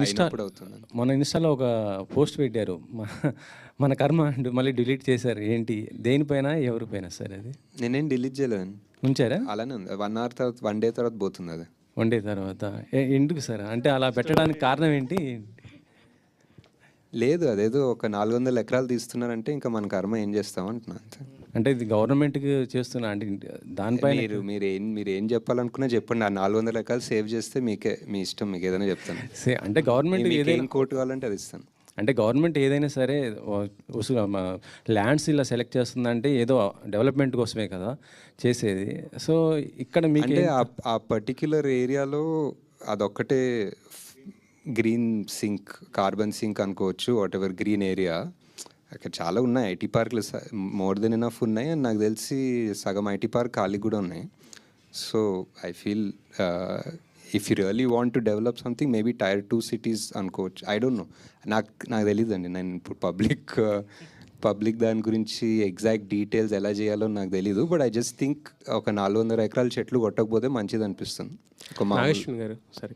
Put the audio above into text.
అయినప్పుడు అవుతుంది. మన ఇన్‌స్టాలో ఒక పోస్ట్ పెట్టారు. మన కర్మ అంటూ మళ్ళీ డిలీట్ చేశారు. ఏంటి? దేనిపైన? ఎవరిపైన సార్ అది? నేనేం డిలీట్ చేయలేదండి. ఉంచారా? అలానే ఉంది. 1 అవర్ తర్వాత 1 డే తర్వాత పోతుంది అది. వన్ డే తర్వాత. ఎందుకు సార్? అంటే అలా పెట్టడానికి కారణం ఏంటి? లేదు, అదేదో ఒక 400 ఎకరాలు తీస్తున్నారంటే ఇంకా మన కర్మ ఏం చేస్తాం అంటున్నా అంతే. అంటే ఇది గవర్నమెంట్‌కి చేస్తున్నా అంటే దానిపైన మీరేం చెప్పాలనుకున్నా చెప్పండి. ఆ 400 ఎకరాలు సేవ్ చేస్తే మీ ఇష్టం, మీకు ఏదైనా చెప్తాను. అంటే గవర్నమెంట్ మీకు ఏదైనా ఏం కోట్ కావాలంటే అది ఇస్తాను. అంటే గవర్నమెంట్ ఏదైనా సరే ల్యాండ్స్ ఇలా సెలెక్ట్ చేస్తుందంటే ఏదో డెవలప్మెంట్ కోసమే కదా చేసేది. సో ఇక్కడ మీకు అంటే ఆ పర్టిక్యులర్ ఏరియాలో అదొక్కటే గ్రీన్ సింక్, కార్బన్ సింక్ అనుకోవచ్చు, వాట్ ఎవర్ గ్రీన్ ఏరియా. అక్కడ చాలా ఉన్నాయి ఐటీ పార్క్లు, మోర్ దెన్ ఎనఫ్ ఉన్నాయి. అండ్ నాకు తెలిసి సగం ఐటీ పార్క్ ఖాళీ కూడా ఉన్నాయి. So I feel if you really want to develop something maybe Tier 2 cities అనుకోవచ్చు. ఐ డోంట్ నో, నాకు తెలియదండి. నేను ఇప్పుడు పబ్లిక్ దాని గురించి ఎగ్జాక్ట్ డీటెయిల్స్ ఎలా చేయాలో నాకు తెలీదు. బట్ ఐ జస్ట్ థింక్ ఒక 400 ఎకరాల చెట్లు కొట్టకపోతే మంచిది అనిపిస్తుంది. నాగేశ్వర్ గారు సరే